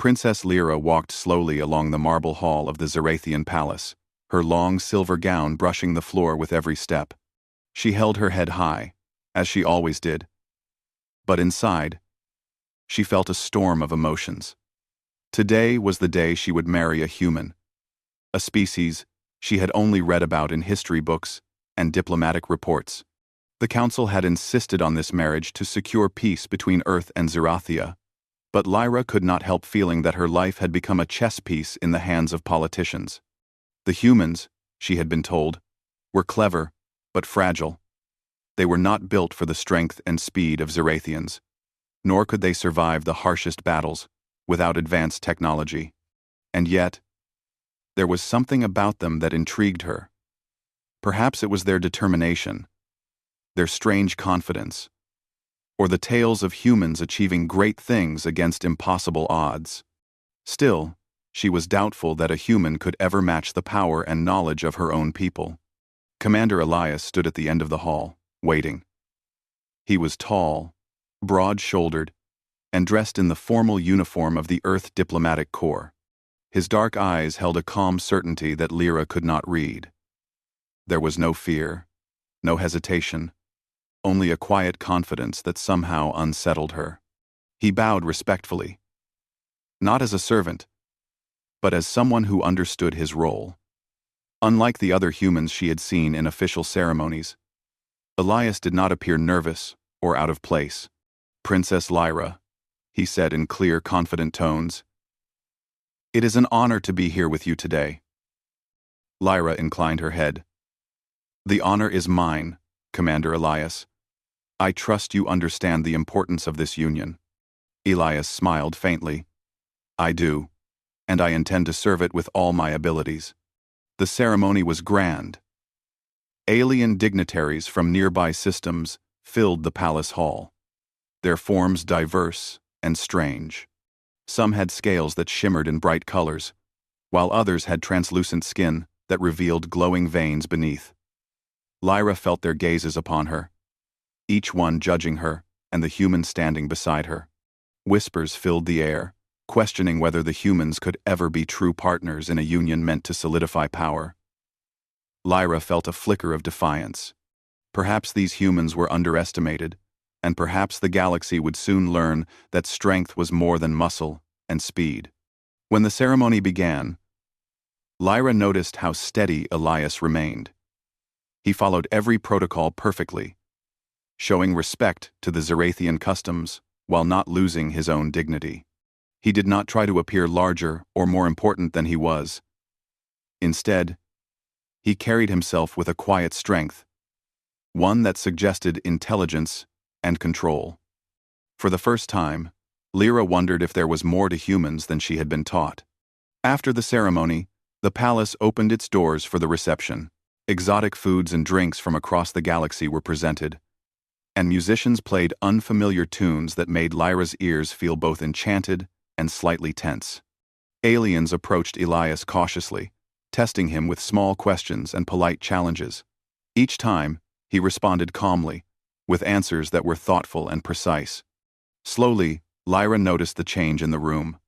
Princess Lyra walked slowly along the marble hall of the Zarathian palace, her long silver gown brushing the floor with every step. She held her head high, as she always did. But inside, she felt a storm of emotions. Today was the day she would marry a human, a species she had only read about in history books and diplomatic reports. The council had insisted on this marriage to secure peace between Earth and Zerathia, but Lyra could not help feeling that her life had become a chess piece in the hands of politicians. The humans, she had been told, were clever but fragile. They were not built for the strength and speed of Zerathians, nor could they survive the harshest battles without advanced technology. And yet, there was something about them that intrigued her. Perhaps it was their determination, their strange confidence, or the tales of humans achieving great things against impossible odds. Still, she was doubtful that a human could ever match the power and knowledge of her own people. Commander Elias stood at the end of the hall, waiting. He was tall, broad-shouldered, and dressed in the formal uniform of the Earth Diplomatic Corps. His dark eyes held a calm certainty that Lyra could not read. There was no fear, no hesitation, only a quiet confidence that somehow unsettled her. He bowed respectfully, not as a servant, but as someone who understood his role. Unlike the other humans she had seen in official ceremonies, Elias did not appear nervous or out of place. "Princess Lyra," he said in clear, confident tones, "it is an honor to be here with you today." Lyra inclined her head. "The honor is mine, Commander Elias. I trust you understand the importance of this union." Elias smiled faintly. "I do, and I intend to serve it with all my abilities." The ceremony was grand. Alien dignitaries from nearby systems filled the palace hall, their forms diverse and strange. Some had scales that shimmered in bright colors, while others had translucent skin that revealed glowing veins beneath. Lyra felt their gazes upon her, each one judging her and the human standing beside her. Whispers filled the air, questioning whether the humans could ever be true partners in a union meant to solidify power. Lyra felt a flicker of defiance. Perhaps these humans were underestimated, and perhaps the galaxy would soon learn that strength was more than muscle and speed. When the ceremony began, Lyra noticed how steady Elias remained. He followed every protocol perfectly, showing respect to the Zarathian customs while not losing his own dignity. He did not try to appear larger or more important than he was. Instead, he carried himself with a quiet strength, one that suggested intelligence and control. For the first time, Lyra wondered if there was more to humans than she had been taught. After the ceremony, the palace opened its doors for the reception. Exotic foods and drinks from across the galaxy were presented, and musicians played unfamiliar tunes that made Lyra's ears feel both enchanted and slightly tense. Aliens approached Elias cautiously, testing him with small questions and polite challenges. Each time, he responded calmly, with answers that were thoughtful and precise. Slowly, Lyra noticed the change in the room.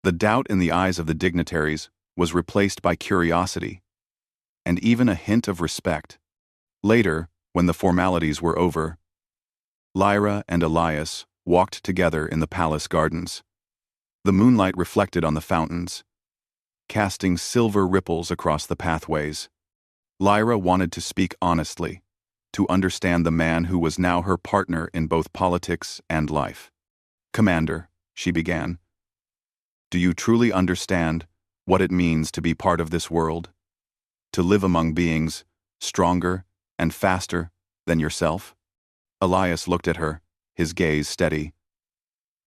The doubt in the eyes of the dignitaries was replaced by curiosity, and even a hint of respect. Later, when the formalities were over, Lyra and Elias walked together in the palace gardens. The moonlight reflected on the fountains, casting silver ripples across the pathways. Lyra wanted to speak honestly, to understand the man who was now her partner in both politics and life. "Commander," she began, "do you truly understand what it means to be part of this world? To live among beings stronger and faster than yourself?" Elias looked at her, his gaze steady.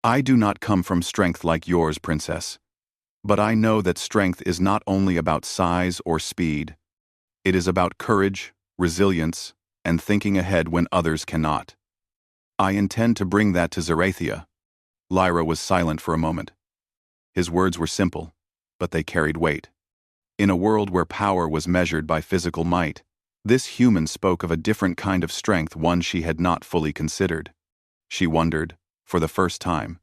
"I do not come from strength like yours, Princess, but I know that strength is not only about size or speed. It is about courage, resilience, and thinking ahead when others cannot. I intend to bring that to Zerathia." Lyra was silent for a moment. His words were simple, but they carried weight. In a world where power was measured by physical might, this human spoke of a different kind of strength, one she had not fully considered. She wondered, for the first time,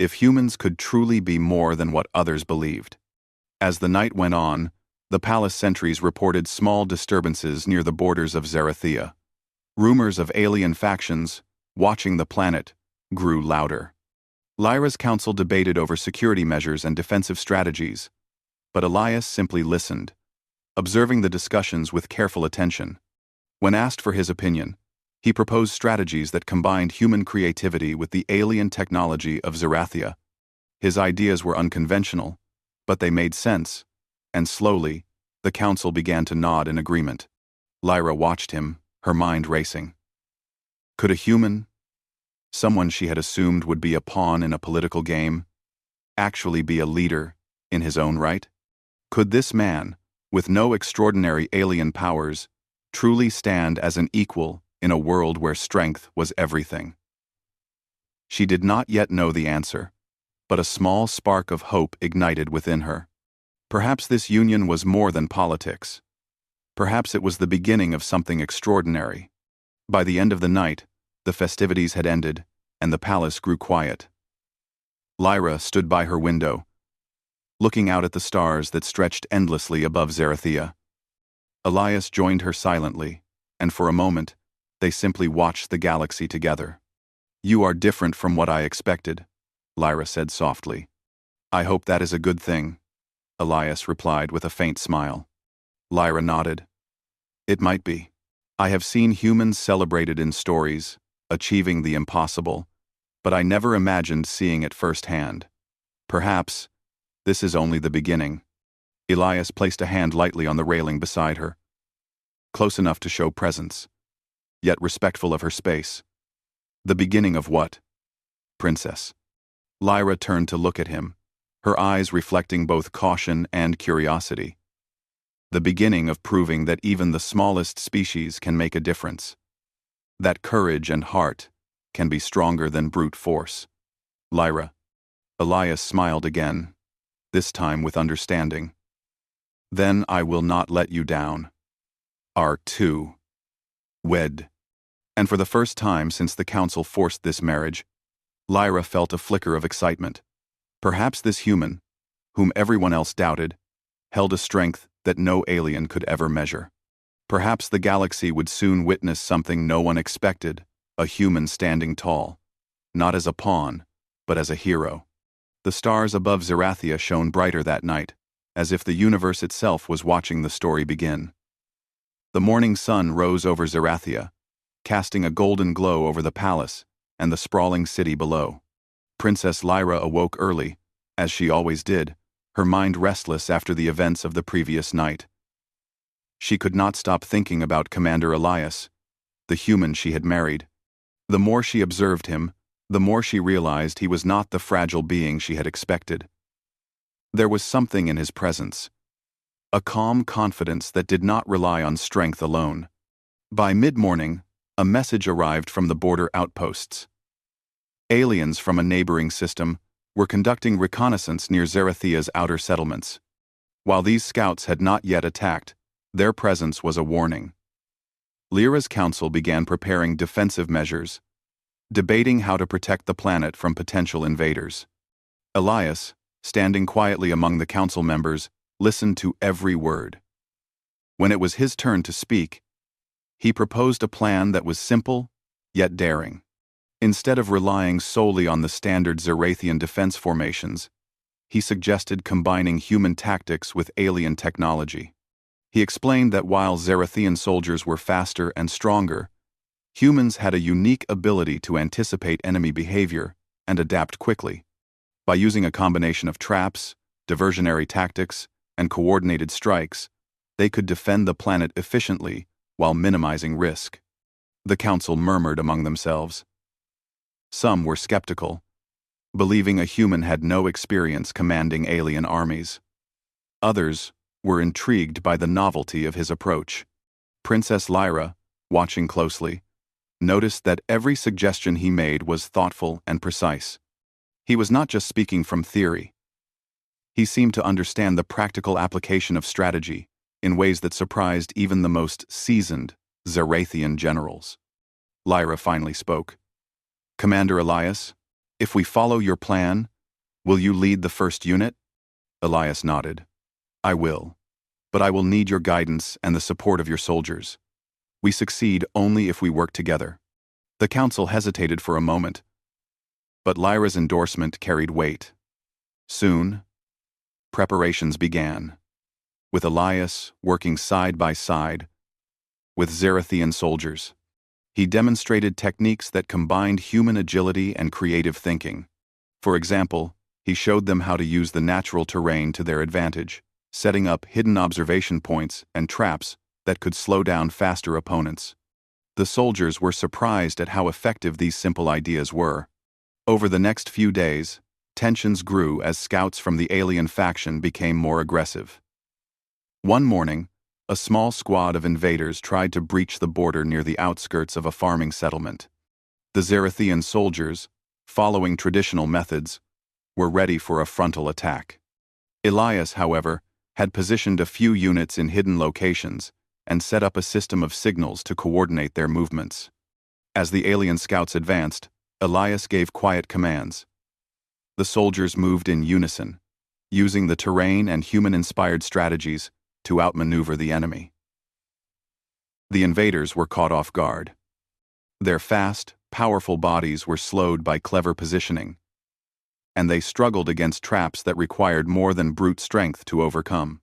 If humans could truly be more than what others believed. As the night went on, the palace sentries reported small disturbances near the borders of Zarathea. Rumors of alien factions, watching the planet, grew louder. Lyra's council debated over security measures and defensive strategies, but Elias simply listened, observing the discussions with careful attention. When asked for his opinion, he proposed strategies that combined human creativity with the alien technology of Zarathea. His ideas were unconventional, but they made sense, and slowly, the council began to nod in agreement. Lyra watched him, her mind racing. Could a human, someone she had assumed would be a pawn in a political game, actually be a leader in his own right? Could this man, with no extraordinary alien powers, truly stand as an equal in a world where strength was everything? She did not yet know the answer, but a small spark of hope ignited within her. Perhaps this union was more than politics. Perhaps it was the beginning of something extraordinary. By the end of the night, the festivities had ended, and the palace grew quiet. Lyra stood by her window, looking out at the stars that stretched endlessly above Zarathea. Elias joined her silently, and for a moment, they simply watched the galaxy together. "You are different from what I expected," Lyra said softly. "I hope that is a good thing," Elias replied with a faint smile. Lyra nodded. "It might be. I have seen humans celebrated in stories, achieving the impossible, but I never imagined seeing it firsthand. Perhaps this is only the beginning." Elias placed a hand lightly on the railing beside her, close enough to show presence, yet respectful of her space. "The beginning of what, Princess?" Lyra turned to look at him, her eyes reflecting both caution and curiosity. "The beginning of proving that even the smallest species can make a difference. That courage and heart can be stronger than brute force." "Lyra." Elias smiled again, this time with understanding. "Then I will not let you down. Our two wed." And for the first time since the council forced this marriage, Lyra felt a flicker of excitement. Perhaps this human, whom everyone else doubted, held a strength that no alien could ever measure. Perhaps the galaxy would soon witness something no one expected, a human standing tall, not as a pawn, but as a hero. The stars above Zarathea shone brighter that night, as if the universe itself was watching the story begin. The morning sun rose over Zarathea, casting a golden glow over the palace and the sprawling city below. Princess Lyra awoke early, as she always did, her mind restless after the events of the previous night. She could not stop thinking about Commander Elias, the human she had married. The more she observed him, the more she realized he was not the fragile being she had expected. There was something in his presence, a calm confidence that did not rely on strength alone. By mid-morning, a message arrived from the border outposts. Aliens from a neighboring system were conducting reconnaissance near Zarathea's outer settlements. While these scouts had not yet attacked, their presence was a warning. Lyra's council began preparing defensive measures, debating how to protect the planet from potential invaders. Elias, standing quietly among the council members, listened to every word. When it was his turn to speak, he proposed a plan that was simple, yet daring. Instead of relying solely on the standard Zarathian defense formations, he suggested combining human tactics with alien technology. He explained that while Zarathian soldiers were faster and stronger, humans had a unique ability to anticipate enemy behavior and adapt quickly. By using a combination of traps, diversionary tactics, and coordinated strikes, they could defend the planet efficiently while minimizing risk. The council murmured among themselves. Some were skeptical, believing a human had no experience commanding alien armies. Others were intrigued by the novelty of his approach. Princess Lyra, watching closely, noticed that every suggestion he made was thoughtful and precise. He was not just speaking from theory. He seemed to understand the practical application of strategy in ways that surprised even the most seasoned Zarathian generals. Lyra finally spoke. "Commander Elias, if we follow your plan, Will you lead the first unit? Elias nodded. I will. But I will need your guidance and the support of your soldiers. We succeed only if we work together. The council hesitated for a moment, but Lyra's endorsement carried weight. Soon, preparations began, with Elias working side by side with Zarathian soldiers. He demonstrated techniques that combined human agility and creative thinking. For example, he showed them how to use the natural terrain to their advantage, setting up hidden observation points and traps that could slow down faster opponents. The soldiers were surprised at how effective these simple ideas were. Over the next few days, tensions grew as scouts from the alien faction became more aggressive. One morning, a small squad of invaders tried to breach the border near the outskirts of a farming settlement. The Zarathian soldiers, following traditional methods, were ready for a frontal attack. Elias, however, had positioned a few units in hidden locations and set up a system of signals to coordinate their movements. As the alien scouts advanced, Elias gave quiet commands. The soldiers moved in unison, using the terrain and human-inspired strategies to outmaneuver the enemy. The invaders were caught off guard. Their fast, powerful bodies were slowed by clever positioning, and they struggled against traps that required more than brute strength to overcome.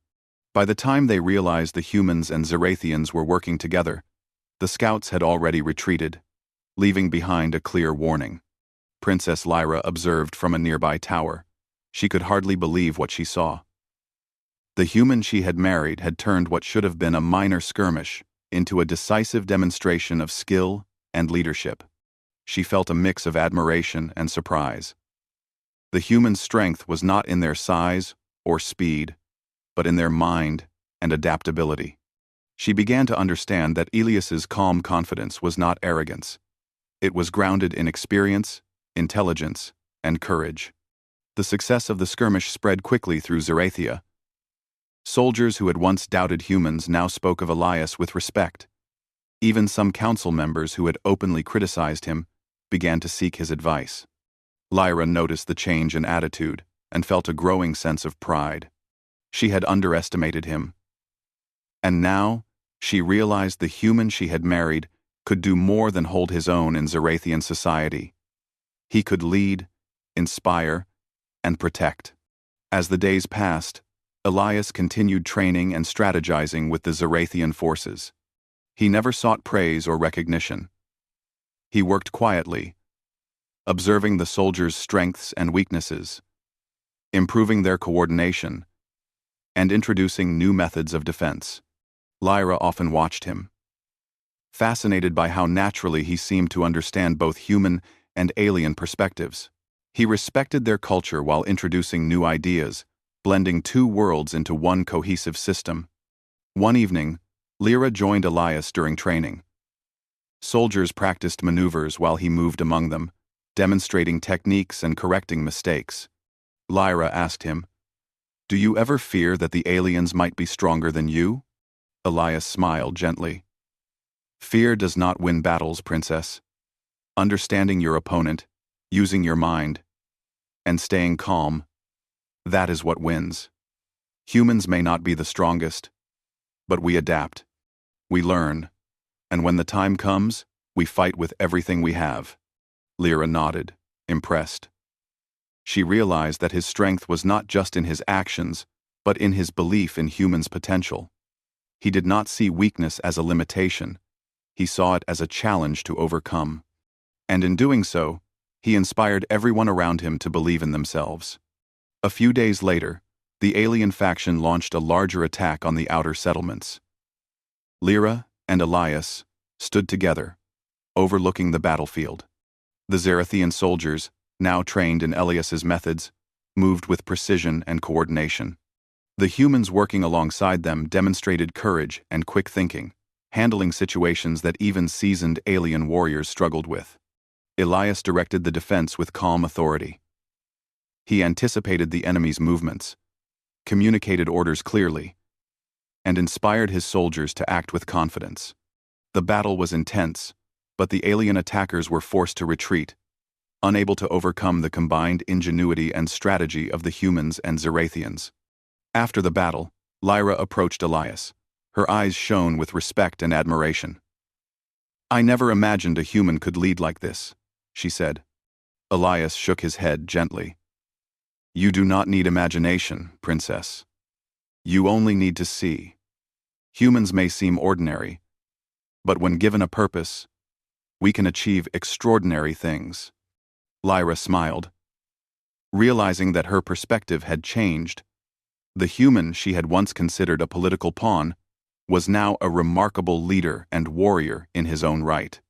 By the time they realized the humans and Zarathians were working together, the scouts had already retreated, leaving behind a clear warning. Princess Lyra observed from a nearby tower. She could hardly believe what she saw. The human she had married had turned what should have been a minor skirmish into a decisive demonstration of skill and leadership. She felt a mix of admiration and surprise. The human's strength was not in their size or speed, but in their mind and adaptability. She began to understand that Elias's calm confidence was not arrogance. It was grounded in experience, intelligence, and courage. The success of the skirmish spread quickly through Zarathia. Soldiers who had once doubted humans now spoke of Elias with respect. Even some council members who had openly criticized him began to seek his advice. Lyra noticed the change in attitude and felt a growing sense of pride. She had underestimated him. And now, she realized the human she had married could do more than hold his own in Zarathian society. He could lead, inspire, and protect. As the days passed, Elias continued training and strategizing with the Zarathian forces. He never sought praise or recognition. He worked quietly, observing the soldiers' strengths and weaknesses, improving their coordination, and introducing new methods of defense. Lyra often watched him, fascinated by how naturally he seemed to understand both human and alien perspectives. He respected their culture while introducing new ideas, blending two worlds into one cohesive system. One evening, Lyra joined Elias during training. Soldiers practiced maneuvers while he moved among them, demonstrating techniques and correcting mistakes. Lyra asked him, "Do you ever fear that the aliens might be stronger than you?" Elias smiled gently. "Fear does not win battles, princess. Understanding your opponent, using your mind, and staying calm, that is what wins. Humans may not be the strongest, but we adapt. We learn, and when the time comes, we fight with everything we have." Lyra nodded, impressed. She realized that his strength was not just in his actions, but in his belief in humans' potential. He did not see weakness as a limitation. He saw it as a challenge to overcome. And in doing so, he inspired everyone around him to believe in themselves. A few days later, the alien faction launched a larger attack on the outer settlements. Lyra and Elias stood together, overlooking the battlefield. The Zarathian soldiers, now trained in Elias's methods, moved with precision and coordination. The humans working alongside them demonstrated courage and quick thinking, handling situations that even seasoned alien warriors struggled with. Elias directed the defense with calm authority. He anticipated the enemy's movements, communicated orders clearly, and inspired his soldiers to act with confidence. The battle was intense, but the alien attackers were forced to retreat, unable to overcome the combined ingenuity and strategy of the humans and Zerathians. After the battle, Lyra approached Elias. Her eyes shone with respect and admiration. "I never imagined a human could lead like this," she said. Elias shook his head gently. "You do not need imagination, princess. You only need to see. Humans may seem ordinary, but when given a purpose, we can achieve extraordinary things." Lyra smiled. Realizing that her perspective had changed, the human she had once considered a political pawn was now a remarkable leader and warrior in his own right.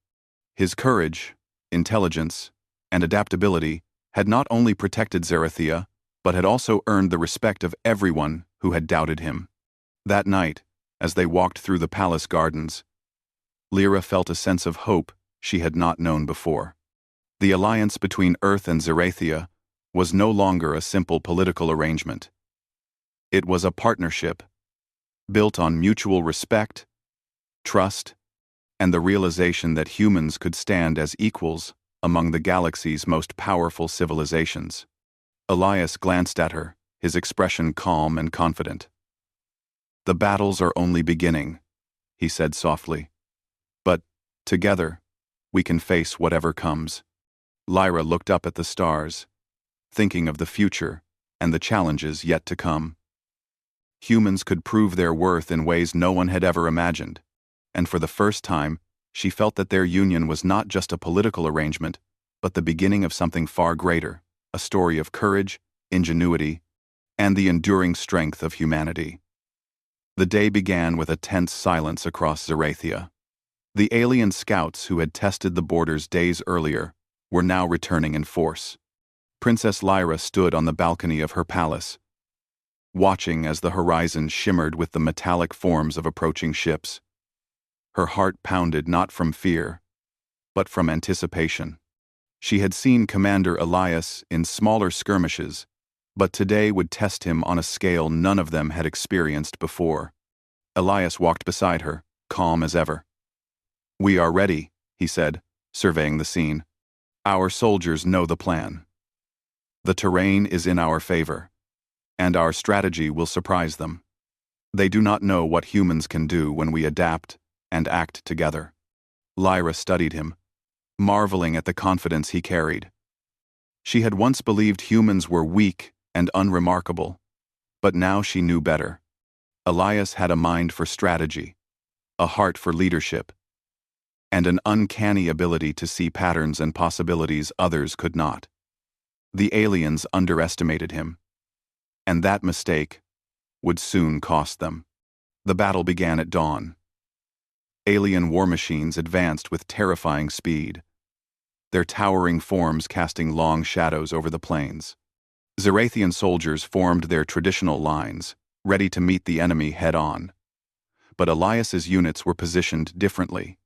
His courage, intelligence, and adaptability had not only protected Zerathia, but had also earned the respect of everyone who had doubted him. That night, as they walked through the palace gardens, Lyra felt a sense of hope she had not known before. The alliance between Earth and Zerathia was no longer a simple political arrangement. It was a partnership, built on mutual respect, trust, and the realization that humans could stand as equals among the galaxy's most powerful civilizations. Elias glanced at her, his expression calm and confident. "The battles are only beginning," he said softly. "But, together, we can face whatever comes." Lyra looked up at the stars, thinking of the future and the challenges yet to come. Humans could prove their worth in ways no one had ever imagined, and for the first time, she felt that their union was not just a political arrangement, but the beginning of something far greater, a story of courage, ingenuity, and the enduring strength of humanity. The day began with a tense silence across Zerathia. The alien scouts who had tested the borders days earlier were now returning in force. Princess Lyra stood on the balcony of her palace, watching as the horizon shimmered with the metallic forms of approaching ships. Her heart pounded not from fear, but from anticipation. She had seen Commander Elias in smaller skirmishes, but today would test him on a scale none of them had experienced before. Elias walked beside her, calm as ever. "We are ready," he said, surveying the scene. "Our soldiers know the plan. The terrain is in our favor, and our strategy will surprise them. They do not know what humans can do when we adapt and act together." Lyra studied him, marveling at the confidence he carried. She had once believed humans were weak and unremarkable, but now she knew better. Elias had a mind for strategy, a heart for leadership, and an uncanny ability to see patterns and possibilities others could not. The aliens underestimated him, and that mistake would soon cost them. The battle began at dawn. Alien war machines advanced with terrifying speed, their towering forms casting long shadows over the plains. Zerathian soldiers formed their traditional lines, ready to meet the enemy head-on. But Elias's units were positioned differently.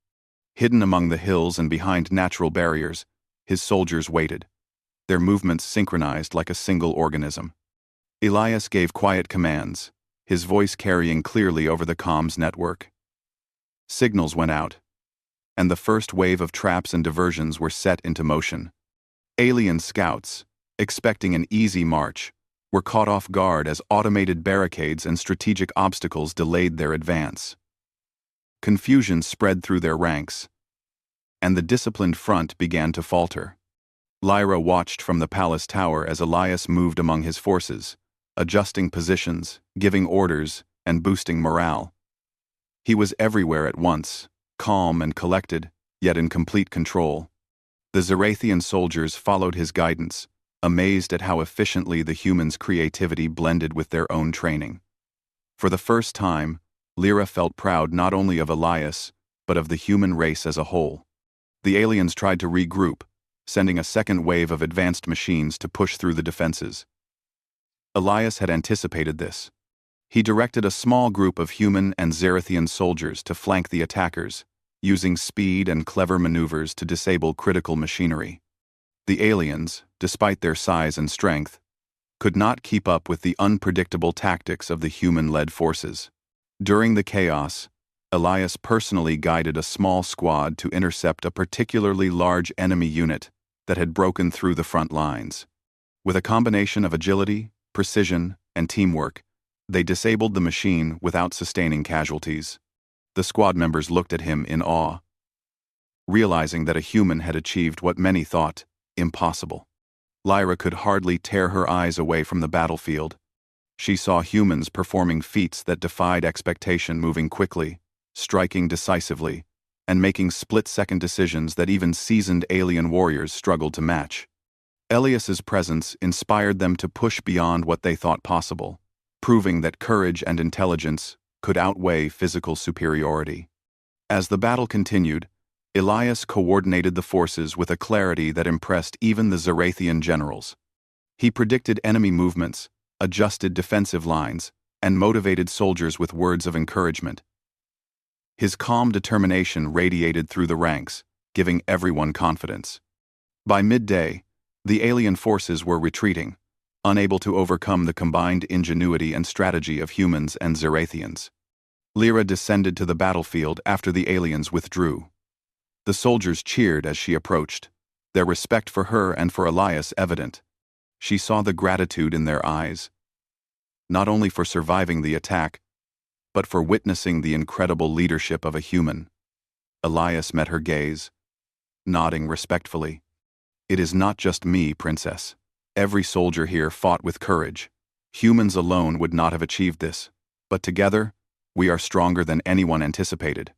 Hidden among the hills and behind natural barriers, his soldiers waited, their movements synchronized like a single organism. Elias gave quiet commands, his voice carrying clearly over the comms network. Signals went out, and the first wave of traps and diversions were set into motion. Alien scouts, expecting an easy march, were caught off guard as automated barricades and strategic obstacles delayed their advance. Confusion spread through their ranks, and the disciplined front began to falter. Lyra watched from the palace tower as Elias moved among his forces, adjusting positions, giving orders, and boosting morale. He was everywhere at once, calm and collected, yet in complete control. The Zerathian soldiers followed his guidance, amazed at how efficiently the humans' creativity blended with their own training. For the first time, Lyra felt proud not only of Elias, but of the human race as a whole. The aliens tried to regroup, sending a second wave of advanced machines to push through the defenses. Elias had anticipated this. He directed a small group of human and Zerathian soldiers to flank the attackers, using speed and clever maneuvers to disable critical machinery. The aliens, despite their size and strength, could not keep up with the unpredictable tactics of the human-led forces. During the chaos, Elias personally guided a small squad to intercept a particularly large enemy unit that had broken through the front lines. With a combination of agility, precision, and teamwork, they disabled the machine without sustaining casualties. The squad members looked at him in awe, realizing that a human had achieved what many thought impossible. Lyra could hardly tear her eyes away from the battlefield. She saw humans performing feats that defied expectation, moving quickly, striking decisively, and making split-second decisions that even seasoned alien warriors struggled to match. Elias's presence inspired them to push beyond what they thought possible, proving that courage and intelligence could outweigh physical superiority. As the battle continued, Elias coordinated the forces with a clarity that impressed even the Zarathian generals. He predicted enemy movements, adjusted defensive lines, and motivated soldiers with words of encouragement. His calm determination radiated through the ranks, giving everyone confidence. By midday, the alien forces were retreating, unable to overcome the combined ingenuity and strategy of humans and Zarathians. Lyra descended to the battlefield after the aliens withdrew. The soldiers cheered as she approached, their respect for her and for Elias evident. She saw the gratitude in their eyes, not only for surviving the attack, but for witnessing the incredible leadership of a human. Elias met her gaze, nodding respectfully. "It is not just me, Princess. Every soldier here fought with courage. Humans alone would not have achieved this, but together, we are stronger than anyone anticipated."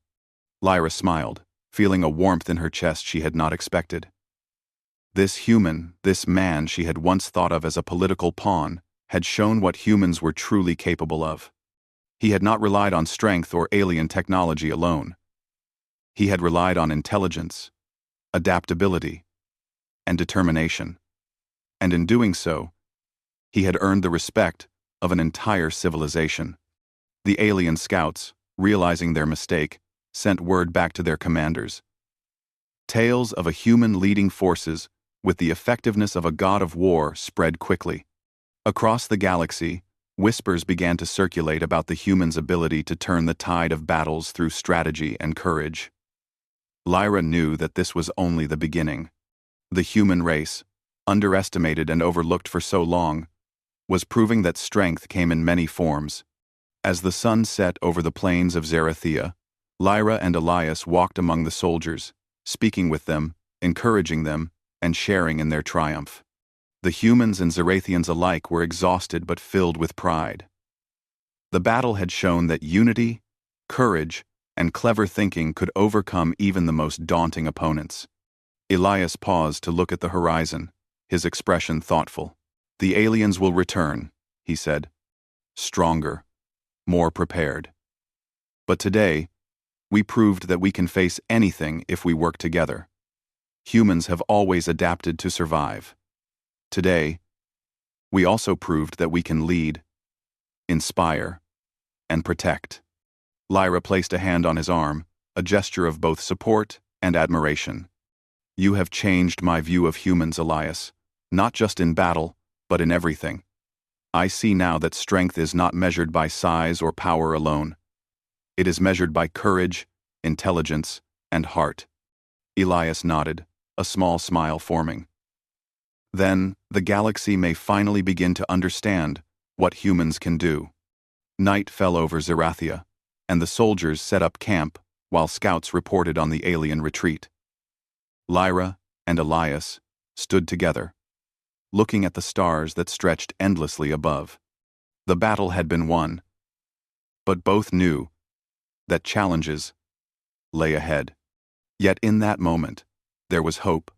Lyra smiled, feeling a warmth in her chest she had not expected. This human, this man she had once thought of as a political pawn, had shown what humans were truly capable of. He had not relied on strength or alien technology alone. He had relied on intelligence, adaptability, and determination. And in doing so, he had earned the respect of an entire civilization. The alien scouts, realizing their mistake, sent word back to their commanders. Tales of a human leading forces with the effectiveness of a god of war spread quickly. Across the galaxy, whispers began to circulate about the human's ability to turn the tide of battles through strategy and courage. Lyra knew that this was only the beginning. The human race, underestimated and overlooked for so long, was proving that strength came in many forms. As the sun set over the plains of Zarathia, Lyra and Elias walked among the soldiers, speaking with them, encouraging them, and sharing in their triumph. The humans and Zarathians alike were exhausted but filled with pride. The battle had shown that unity, courage, and clever thinking could overcome even the most daunting opponents. Elias paused to look at the horizon, his expression thoughtful. "The aliens will return," he said. "Stronger, more prepared. But today, we proved that we can face anything if we work together. Humans have always adapted to survive. Today, we also proved that we can lead, inspire, and protect." Lyra placed a hand on his arm, a gesture of both support and admiration. "You have changed my view of humans, Elias, not just in battle, but in everything. I see now that strength is not measured by size or power alone. It is measured by courage, intelligence, and heart." Elias nodded, a small smile forming. "Then, the galaxy may finally begin to understand what humans can do." Night fell over Zarathia, and the soldiers set up camp while scouts reported on the alien retreat. Lyra and Elias stood together, looking at the stars that stretched endlessly above. The battle had been won, but both knew that challenges lay ahead. Yet in that moment, there was hope.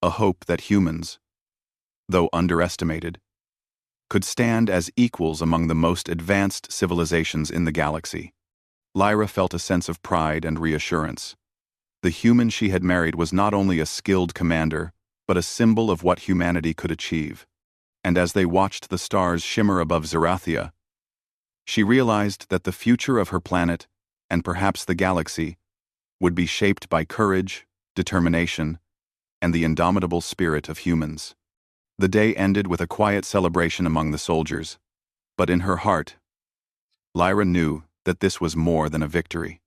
A hope that humans, though underestimated, could stand as equals among the most advanced civilizations in the galaxy. Lyra felt a sense of pride and reassurance. The human she had married was not only a skilled commander, but a symbol of what humanity could achieve. And as they watched the stars shimmer above Zarathia, she realized that the future of her planet, and perhaps the galaxy, would be shaped by courage, determination, and the indomitable spirit of humans. The day ended with a quiet celebration among the soldiers, but in her heart, Lyra knew that this was more than a victory.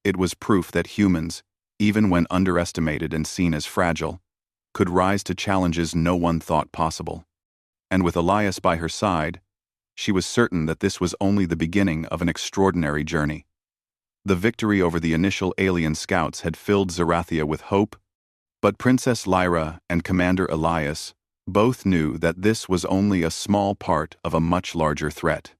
It was proof that humans, even when underestimated and seen as fragile, could rise to challenges no one thought possible. And with Elias by her side, she was certain that this was only the beginning of an extraordinary journey. The victory over the initial alien scouts had filled Zarathia with hope, but Princess Lyra and Commander Elias both knew that this was only a small part of a much larger threat.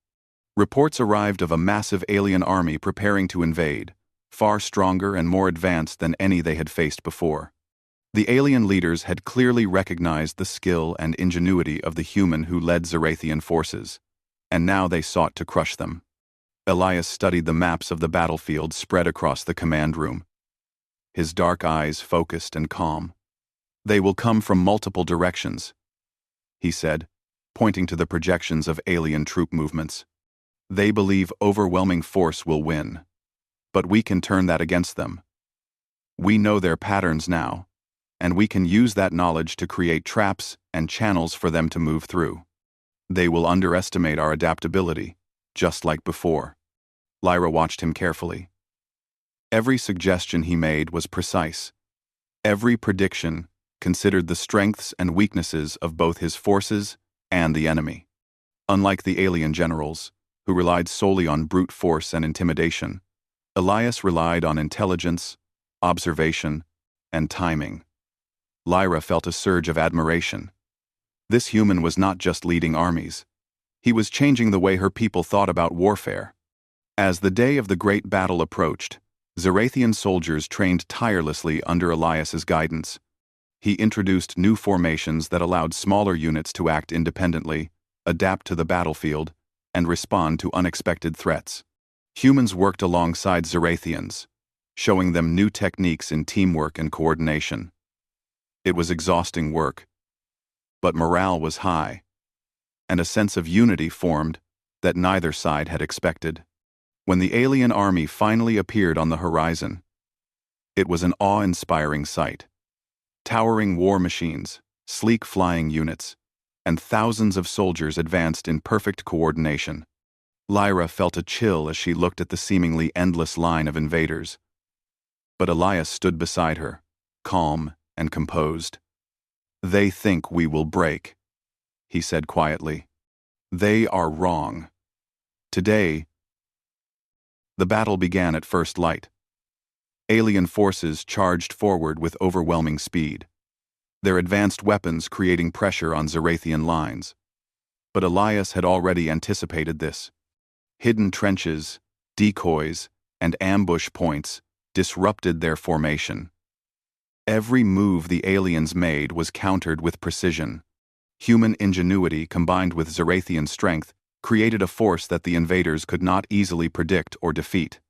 Reports arrived of a massive alien army preparing to invade, far stronger and more advanced than any they had faced before. The alien leaders had clearly recognized the skill and ingenuity of the human who led Zarathian forces, and now they sought to crush them. Elias studied the maps of the battlefield spread across the command room, his dark eyes focused and calm. "They will come from multiple directions," he said, pointing to the projections of alien troop movements. "They believe overwhelming force will win, but we can turn that against them. We know their patterns now, and we can use that knowledge to create traps and channels for them to move through. They will underestimate our adaptability, just like before." Lyra watched him carefully. Every suggestion he made was precise. Every prediction considered the strengths and weaknesses of both his forces and the enemy. Unlike the alien generals, who relied solely on brute force and intimidation, Elias relied on intelligence, observation, and timing. Lyra felt a surge of admiration. This human was not just leading armies. He was changing the way her people thought about warfare. As the day of the great battle approached, Zarathian soldiers trained tirelessly under Elias's guidance. He introduced new formations that allowed smaller units to act independently, adapt to the battlefield, and respond to unexpected threats. Humans worked alongside Zarathians, showing them new techniques in teamwork and coordination. It was exhausting work, but morale was high, and a sense of unity formed that neither side had expected. When the alien army finally appeared on the horizon, it was an awe-inspiring sight. Towering war machines, sleek flying units, and thousands of soldiers advanced in perfect coordination. Lyra felt a chill as she looked at the seemingly endless line of invaders. But Elias stood beside her, calm and composed. "They think we will break," he said quietly. "They are wrong. Today," the battle began at first light. Alien forces charged forward with overwhelming speed, their advanced weapons creating pressure on Zarathian lines. But Elias had already anticipated this. Hidden trenches, decoys, and ambush points disrupted their formation. Every move the aliens made was countered with precision. Human ingenuity combined with Zarathian strength created a force that the invaders could not easily predict or defeat.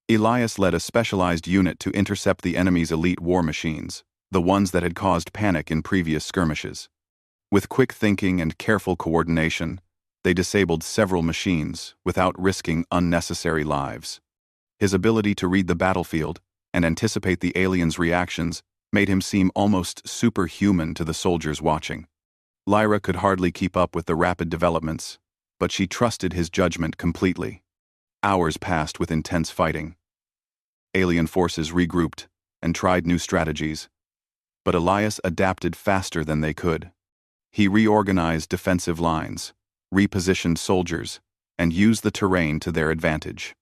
Elias led a specialized unit to intercept the enemy's elite war machines, the ones that had caused panic in previous skirmishes. With quick thinking and careful coordination, they disabled several machines without risking unnecessary lives. His ability to read the battlefield and anticipate the aliens' reactions made him seem almost superhuman to the soldiers watching. Lyra could hardly keep up with the rapid developments, but she trusted his judgment completely. Hours passed with intense fighting. Alien forces regrouped and tried new strategies, but Elias adapted faster than they could. He reorganized defensive lines, repositioned soldiers, and used the terrain to their advantage.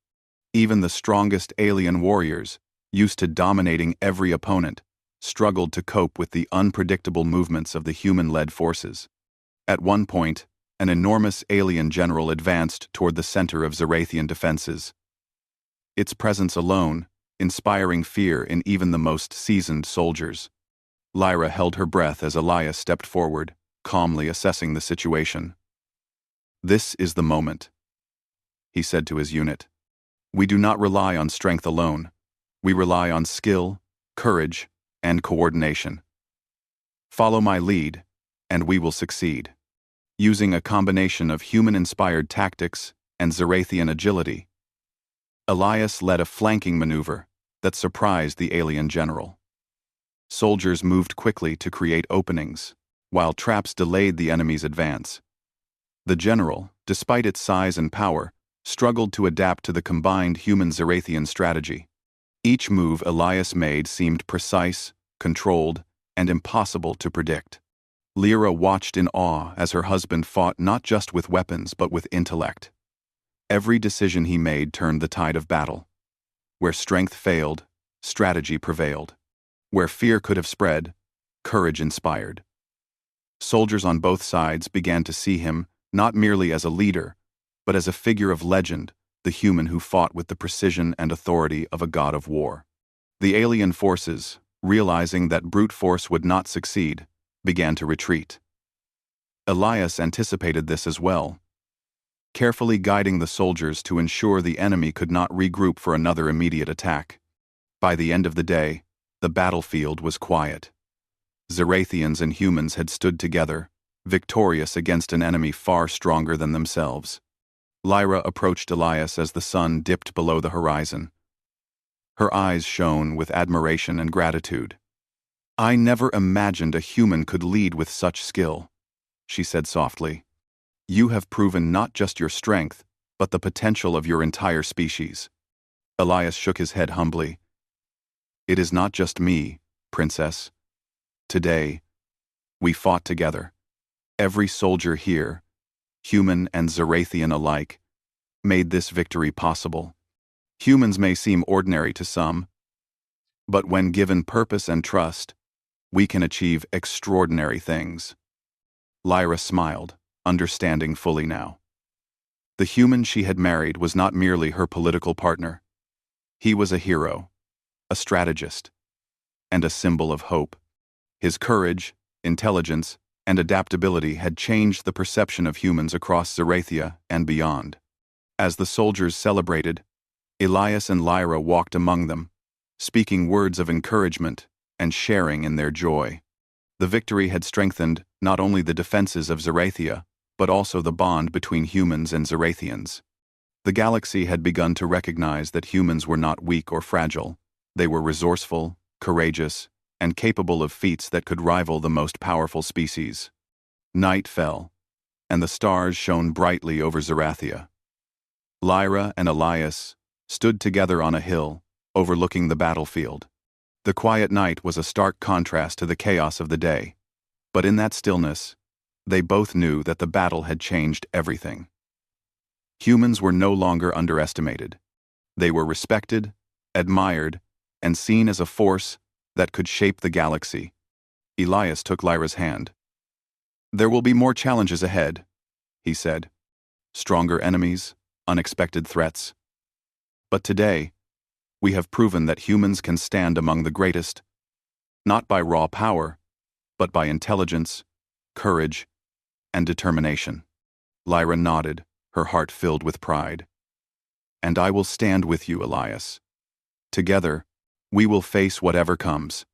Even the strongest alien warriors, used to dominating every opponent, struggled to cope with the unpredictable movements of the human-led forces. At one point, an enormous alien general advanced toward the center of Zarathian defenses. Its presence alone, inspiring fear in even the most seasoned soldiers. Lyra held her breath as Elias stepped forward, calmly assessing the situation. "This is the moment," he said to his unit. "We do not rely on strength alone. We rely on skill, courage, and coordination. Follow my lead, and we will succeed." Using a combination of human-inspired tactics and Zarathian agility, Elias led a flanking maneuver that surprised the alien general. Soldiers moved quickly to create openings, while traps delayed the enemy's advance. The general, despite its size and power, struggled to adapt to the combined human-Zarathian strategy. Each move Elias made seemed precise, controlled, and impossible to predict. Lyra watched in awe as her husband fought not just with weapons but with intellect. Every decision he made turned the tide of battle. Where strength failed, strategy prevailed. Where fear could have spread, courage inspired. Soldiers on both sides began to see him not merely as a leader, but as a figure of legend, the human who fought with the precision and authority of a god of war. The alien forces, realizing that brute force would not succeed, began to retreat. Elias anticipated this as well, carefully guiding the soldiers to ensure the enemy could not regroup for another immediate attack. By the end of the day, the battlefield was quiet. Zarathians and humans had stood together, victorious against an enemy far stronger than themselves. Lyra approached Elias as the sun dipped below the horizon. Her eyes shone with admiration and gratitude. "I never imagined a human could lead with such skill," she said softly. "You have proven not just your strength, but the potential of your entire species." Elias shook his head humbly. "It is not just me, Princess. Today, we fought together. Every soldier here, human and Zarathian alike, made this victory possible. Humans may seem ordinary to some, but when given purpose and trust, we can achieve extraordinary things." Lyra smiled, understanding fully now. The human she had married was not merely her political partner. He was a hero, a strategist, and a symbol of hope. His courage, intelligence, and adaptability had changed the perception of humans across Zarathia and beyond. As the soldiers celebrated, Elias and Lyra walked among them, speaking words of encouragement and sharing in their joy. The victory had strengthened not only the defenses of Zarathia, but also the bond between humans and Zarathians. The galaxy had begun to recognize that humans were not weak or fragile. They were resourceful, courageous, and capable of feats that could rival the most powerful species. Night fell, and the stars shone brightly over Zarathia. Lyra and Elias stood together on a hill, overlooking the battlefield. The quiet night was a stark contrast to the chaos of the day, but in that stillness, they both knew that the battle had changed everything. Humans were no longer underestimated. They were respected, admired, and seen as a force that could shape the galaxy. Elias took Lyra's hand. "There will be more challenges ahead," he said. "Stronger enemies, unexpected threats. But today, we have proven that humans can stand among the greatest, not by raw power, but by intelligence, courage, and determination." Lyra nodded, her heart filled with pride. "And I will stand with you, Elias. Together, we will face whatever comes,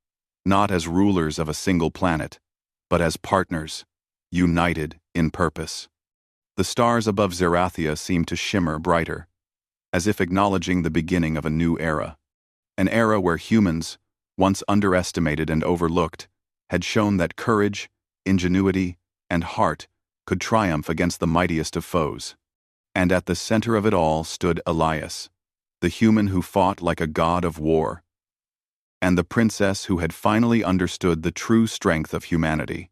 not as rulers of a single planet, but as partners, united in purpose." The stars above Zarathia seemed to shimmer brighter, as if acknowledging the beginning of a new era. An era where humans, once underestimated and overlooked, had shown that courage, ingenuity, and heart could triumph against the mightiest of foes. And at the center of it all stood Elias, the human who fought like a god of war, and the princess who had finally understood the true strength of humanity.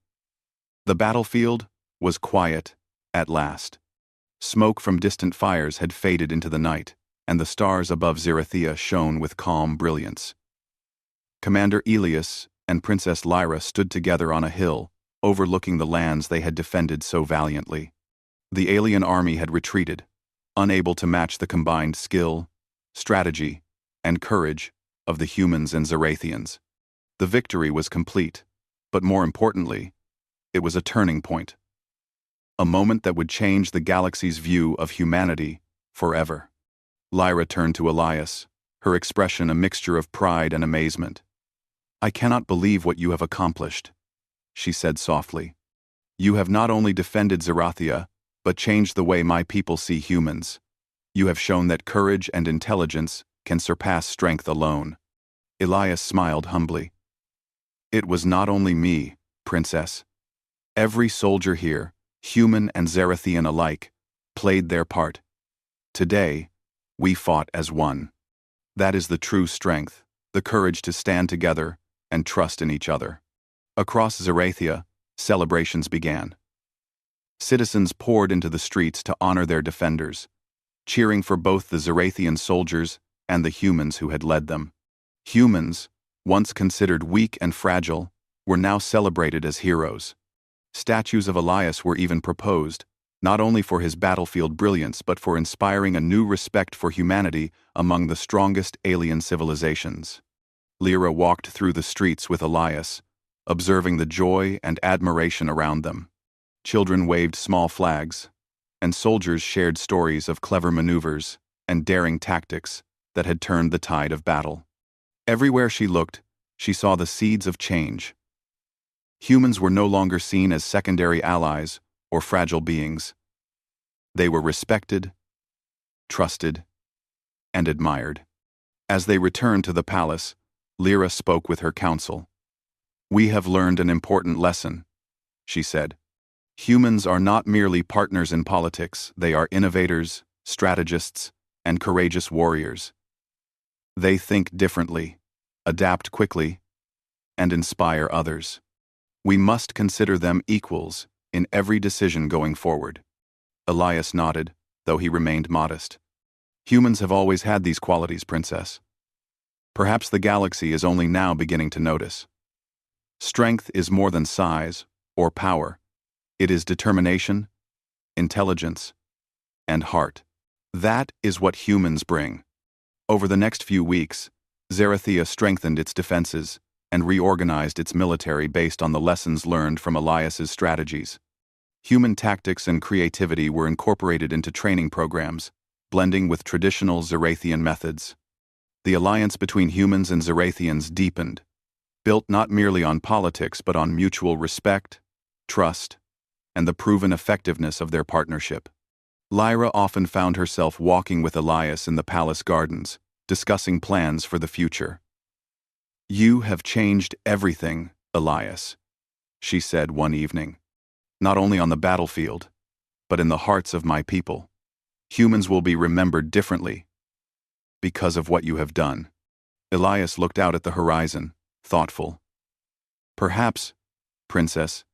The battlefield was quiet at last. Smoke from distant fires had faded into the night, and the stars above Zarathia shone with calm brilliance. Commander Elias and Princess Lyra stood together on a hill, overlooking the lands they had defended so valiantly. The alien army had retreated, unable to match the combined skill, strategy, and courage of the humans and Zarathians. The victory was complete, but more importantly, it was a turning point. A moment that would change the galaxy's view of humanity forever. Lyra turned to Elias, her expression a mixture of pride and amazement. "I cannot believe what you have accomplished," she said softly. "You have not only defended Zarathia, but changed the way my people see humans. You have shown that courage and intelligence can surpass strength alone." Elias smiled humbly. "It was not only me, Princess. Every soldier here, human and Zarathian alike, played their part. Today, we fought as one. That is the true strength, the courage to stand together and trust in each other." Across Zerathia, celebrations began. Citizens poured into the streets to honor their defenders, cheering for both the Zerathian soldiers and the humans who had led them. Humans, once considered weak and fragile, were now celebrated as heroes. Statues of Elias were even proposed, not only for his battlefield brilliance but for inspiring a new respect for humanity among the strongest alien civilizations. Lyra walked through the streets with Elias, observing the joy and admiration around them. Children waved small flags, and soldiers shared stories of clever maneuvers and daring tactics that had turned the tide of battle. Everywhere she looked, she saw the seeds of change. Humans were no longer seen as secondary allies or fragile beings. They were respected, trusted, and admired. As they returned to the palace, Lyra spoke with her council. "We have learned an important lesson," she said. "Humans are not merely partners in politics, they are innovators, strategists, and courageous warriors. They think differently, adapt quickly, and inspire others. We must consider them equals in every decision going forward." Elias nodded, though he remained modest. "Humans have always had these qualities, Princess. Perhaps the galaxy is only now beginning to notice. Strength is more than size or power. It is determination, intelligence, and heart. That is what humans bring." Over the next few weeks, Zerathia strengthened its defenses and reorganized its military based on the lessons learned from Elias's strategies. Human tactics and creativity were incorporated into training programs, blending with traditional Zerathian methods. The alliance between humans and Zerathians deepened, built not merely on politics but on mutual respect, trust, and the proven effectiveness of their partnership. Lyra often found herself walking with Elias in the palace gardens, discussing plans for the future. "You have changed everything, Elias," she said one evening. "Not only on the battlefield, but in the hearts of my people. Humans will be remembered differently because of what you have done." Elias looked out at the horizon, thoughtful. "Perhaps, Princess,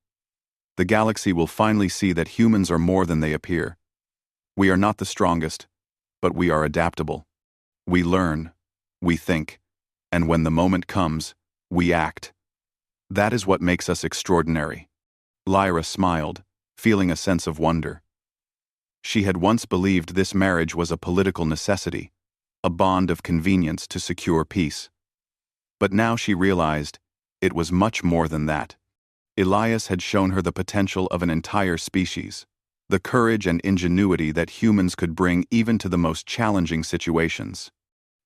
the galaxy will finally see that humans are more than they appear. We are not the strongest, but we are adaptable. We learn, we think, and when the moment comes, we act. That is what makes us extraordinary." Lyra smiled, feeling a sense of wonder. She had once believed this marriage was a political necessity, a bond of convenience to secure peace. But now she realized it was much more than that. Elias had shown her the potential of an entire species, the courage and ingenuity that humans could bring even to the most challenging situations.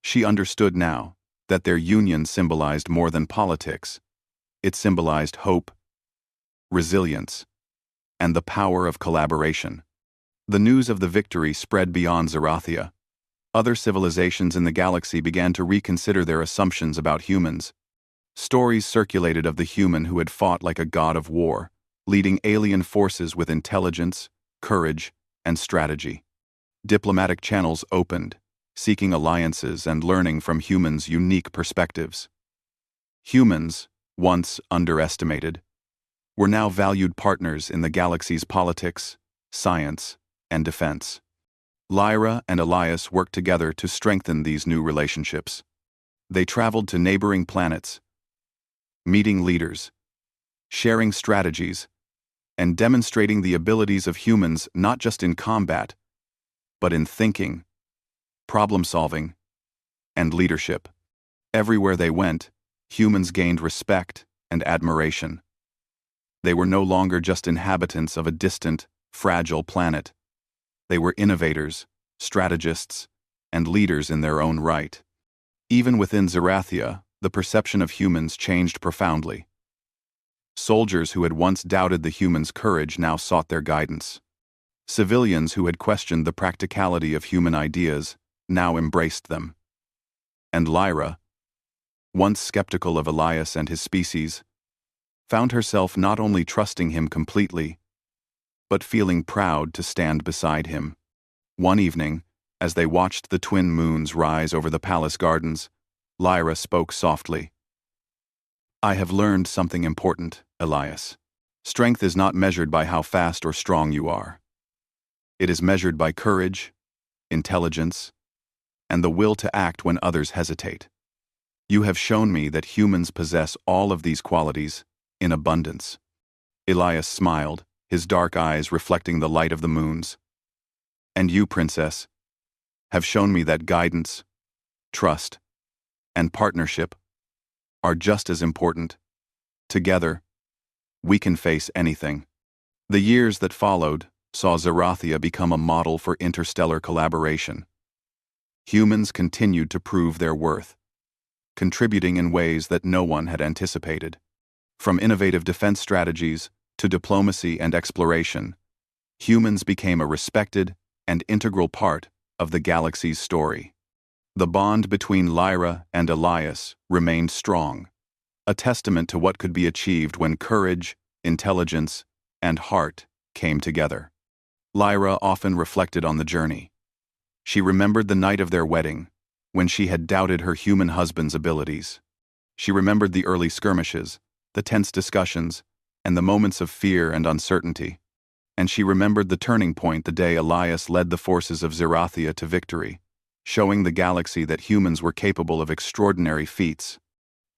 She understood now that their union symbolized more than politics. It symbolized hope, resilience, and the power of collaboration. The news of the victory spread beyond Zerathia. Other civilizations in the galaxy began to reconsider their assumptions about humans. Stories circulated of the human who had fought like a god of war, leading alien forces with intelligence, courage, and strategy. Diplomatic channels opened, seeking alliances and learning from humans' unique perspectives. Humans, once underestimated, were now valued partners in the galaxy's politics, science, and defense. Lyra and Elias worked together to strengthen these new relationships. They traveled to neighboring planets, meeting leaders, sharing strategies, and demonstrating the abilities of humans not just in combat, but in thinking, problem-solving, and leadership. Everywhere they went, humans gained respect and admiration. They were no longer just inhabitants of a distant, fragile planet. They were innovators, strategists, and leaders in their own right. Even within Zerathia, the perception of humans changed profoundly. Soldiers who had once doubted the humans' courage now sought their guidance. Civilians who had questioned the practicality of human ideas now embraced them. And Lyra, once skeptical of Elias and his species, found herself not only trusting him completely, but feeling proud to stand beside him. One evening, as they watched the twin moons rise over the palace gardens, Lyra spoke softly. I have learned something important, Elias. Strength is not measured by how fast or strong you are. It is measured by courage, intelligence, and the will to act when others hesitate. You have shown me that humans possess all of these qualities in abundance. Elias smiled, his dark eyes reflecting the light of the moons. And you, Princess, have shown me that guidance, trust, and partnership are just as important. Together, we can face anything. The years that followed saw Zerathia become a model for interstellar collaboration. Humans continued to prove their worth, contributing in ways that no one had anticipated. From innovative defense strategies to diplomacy and exploration, humans became a respected and integral part of the galaxy's story. The bond between Lyra and Elias remained strong, a testament to what could be achieved when courage, intelligence, and heart came together. Lyra often reflected on the journey. She remembered the night of their wedding, when she had doubted her human husband's abilities. She remembered the early skirmishes, the tense discussions, and the moments of fear and uncertainty. And she remembered the turning point the day Elias led the forces of Zerathia to victory, showing the galaxy that humans were capable of extraordinary feats.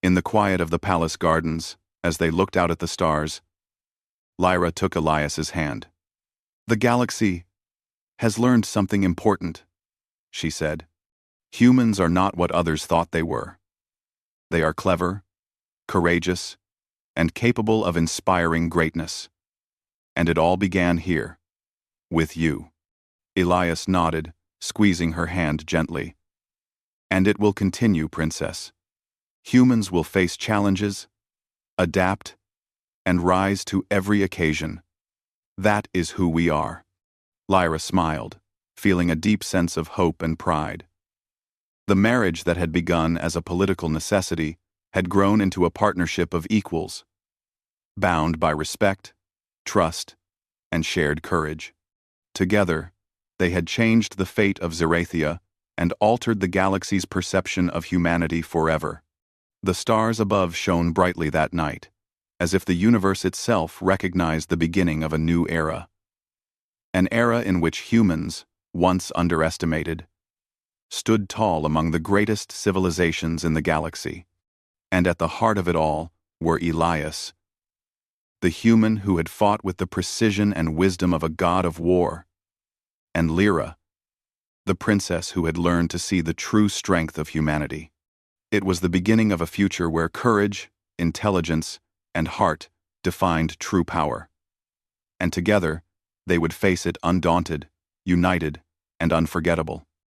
In the quiet of the palace gardens, as they looked out at the stars, Lyra took Elias's hand. "The galaxy has learned something important," she said. "Humans are not what others thought they were. They are clever, courageous, and capable of inspiring greatness. And it all began here, with you." Elias nodded, squeezing her hand gently. "And it will continue, Princess. Humans will face challenges, adapt, and rise to every occasion. That is who we are." Lyra smiled, feeling a deep sense of hope and pride. The marriage that had begun as a political necessity had grown into a partnership of equals, bound by respect, trust, and shared courage. Together, they had changed the fate of Zerathia and altered the galaxy's perception of humanity forever. The stars above shone brightly that night, as if the universe itself recognized the beginning of a new era. An era in which humans, once underestimated, stood tall among the greatest civilizations in the galaxy. And at the heart of it all were Elias, the human who had fought with the precision and wisdom of a god of war, and Lyra, the princess who had learned to see the true strength of humanity. It was the beginning of a future where courage, intelligence, and heart defined true power. And together, they would face it undaunted, united, and unforgettable.